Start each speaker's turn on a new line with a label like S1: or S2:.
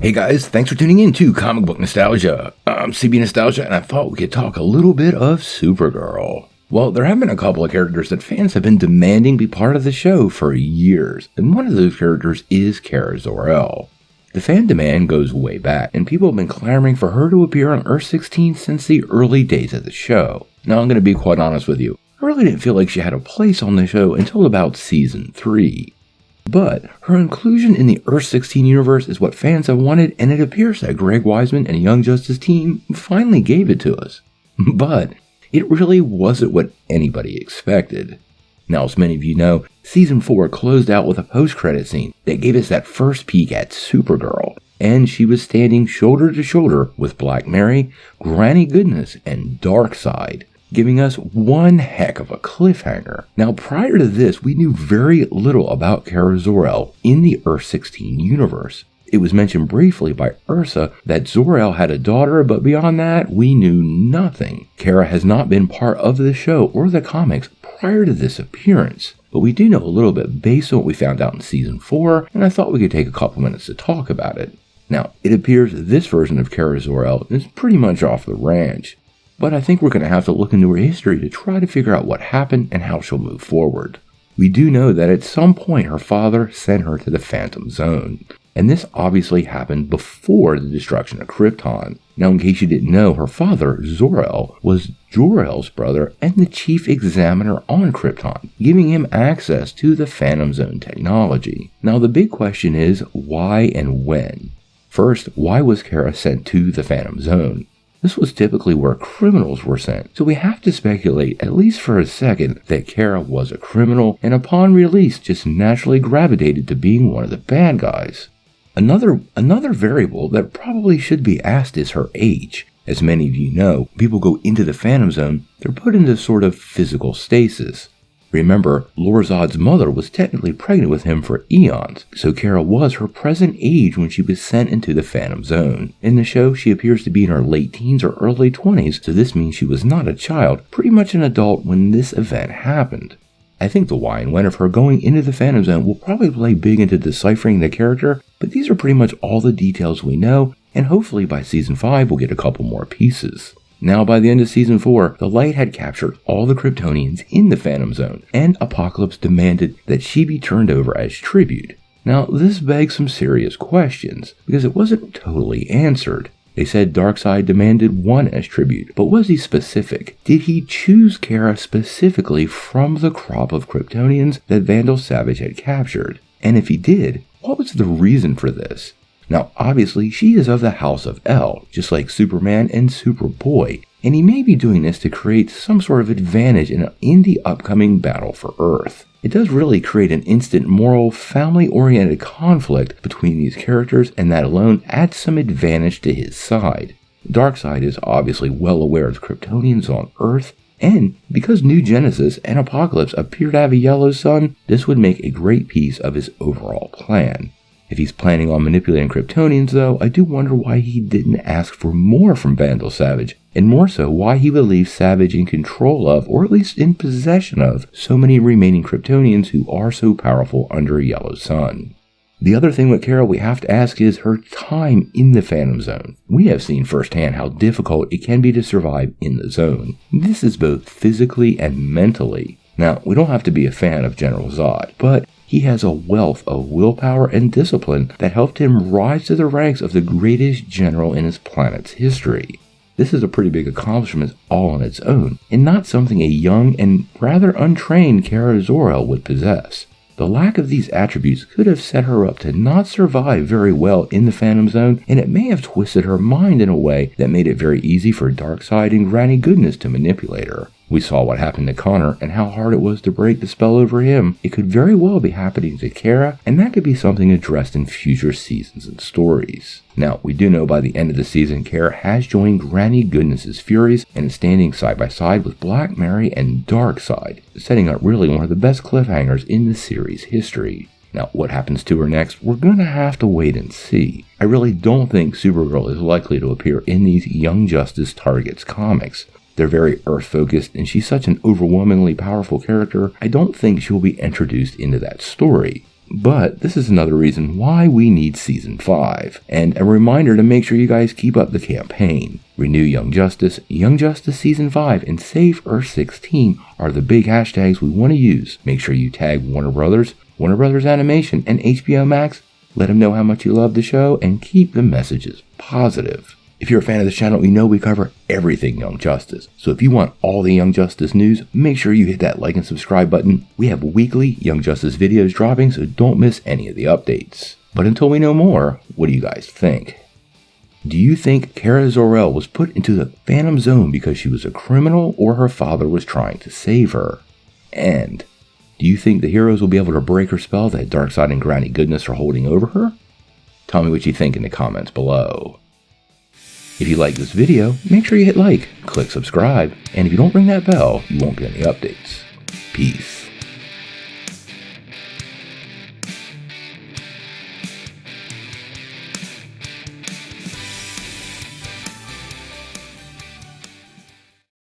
S1: Hey guys, thanks for tuning in to Comic Book Nostalgia. I'm CB Nostalgia, and I thought we could talk a little bit of Supergirl. Well, there have been a couple of characters that fans have been demanding be part of the show for years, and one of those characters is Kara Zor-El. The fan demand goes way back, and people have been clamoring for her to appear on Earth-16 since the early days of the show. Now, I'm going to be quite honest with you, I really didn't feel like she had a place on the show until about Season 3. But her inclusion in the Earth-16 universe is what fans have wanted, and it appears that Greg Weisman and Young Justice team finally gave it to us. But it really wasn't what anybody expected. Now, as many of you know, Season 4 closed out with a post-credit scene that gave us that first peek at Supergirl, and she was standing shoulder to shoulder with Black Mary, Granny Goodness, and Darkseid, giving us one heck of a cliffhanger. Now, prior to this, we knew very little about Kara Zor-El in the Earth-16 universe. It was mentioned briefly by Ursa that Zor-El had a daughter, but beyond that, we knew nothing. Kara has not been part of the show or the comics prior to this appearance, but we do know a little bit based on what we found out in Season 4, and I thought we could take a couple minutes to talk about it. Now, it appears this version of Kara Zor-El is pretty much off the ranch, but I think we're going to have to look into her history to try to figure out what happened and how she'll move forward. We do know that at some point her father sent her to the Phantom Zone, and this obviously happened before the destruction of Krypton. Now, in case you didn't know, her father, Zor-El, was Jor-El's brother and the chief examiner on Krypton, giving him access to the Phantom Zone technology. Now, the big question is, why and when? First, why was Kara sent to the Phantom Zone? This was typically where criminals were sent, so we have to speculate, at least for a second, that Kara was a criminal and upon release just naturally gravitated to being one of the bad guys. Another variable that probably should be asked is her age. As many of you know, people go into the Phantom Zone, they're put into sort of physical stasis. Remember, Lor-Zod's mother was technically pregnant with him for eons, so Kara was her present age when she was sent into the Phantom Zone. In the show, she appears to be in her late teens or early 20s, so this means she was not a child, pretty much an adult when this event happened. I think the why and when of her going into the Phantom Zone will probably play big into deciphering the character, but these are pretty much all the details we know, and hopefully by Season 5 we'll get a couple more pieces. Now, by the end of Season 4, the Light had captured all the Kryptonians in the Phantom Zone, and Apocalypse demanded that she be turned over as tribute. Now, this begs some serious questions, because it wasn't totally answered. They said Darkseid demanded one as tribute, but was he specific? Did he choose Kara specifically from the crop of Kryptonians that Vandal Savage had captured? And if he did, what was the reason for this? Now, obviously, she is of the House of El, just like Superman and Superboy, and he may be doing this to create some sort of advantage in the upcoming battle for Earth. It does really create an instant moral, family-oriented conflict between these characters, and that alone adds some advantage to his side. Darkseid is obviously well aware of the Kryptonians on Earth, and because New Genesis and Apocalypse appear to have a yellow sun, this would make a great piece of his overall plan. If he's planning on manipulating Kryptonians, though, I do wonder why he didn't ask for more from Vandal Savage, and more so why he would leave Savage in control of, or at least in possession of, so many remaining Kryptonians who are so powerful under a yellow sun. The other thing with Kara we have to ask is her time in the Phantom Zone. We have seen firsthand how difficult it can be to survive in the zone. This is both physically and mentally. Now, we don't have to be a fan of General Zod, but he has a wealth of willpower and discipline that helped him rise to the ranks of the greatest general in his planet's history. This is a pretty big accomplishment all on its own, and not something a young and rather untrained Kara Zor-El would possess. The lack of these attributes could have set her up to not survive very well in the Phantom Zone, and it may have twisted her mind in a way that made it very easy for Darkseid and Granny Goodness to manipulate her. We saw what happened to Connor and how hard it was to break the spell over him. It could very well be happening to Kara, and that could be something addressed in future seasons and stories. Now, we do know by the end of the season, Kara has joined Granny Goodness Furies and is standing side by side with Black Mary and Darkseid, setting up really one of the best cliffhangers in the series' history. Now, what happens to her next, we're gonna have to wait and see. I really don't think Supergirl is likely to appear in these Young Justice Targets comics. They're very Earth-focused, and she's such an overwhelmingly powerful character, I don't think she'll be introduced into that story. But this is another reason why we need Season 5, and a reminder to make sure you guys keep up the campaign. Renew Young Justice Season 5, and Save Earth 16 are the big hashtags we want to use. Make sure you tag Warner Brothers Animation, and HBO Max. Let them know how much you love the show, and keep the messages positive. If you're a fan of this channel, you know we cover everything Young Justice. So if you want all the Young Justice news, make sure you hit that like and subscribe button. We have weekly Young Justice videos dropping, so don't miss any of the updates. But until we know more, what do you guys think? Do you think Kara Zor-El was put into the Phantom Zone because she was a criminal, or her father was trying to save her? And do you think the heroes will be able to break her spell that Darkseid and Granny Goodness are holding over her? Tell me what you think in the comments below. If you like this video, make sure you hit like, click subscribe, and if you don't ring that bell, you won't get any updates. Peace.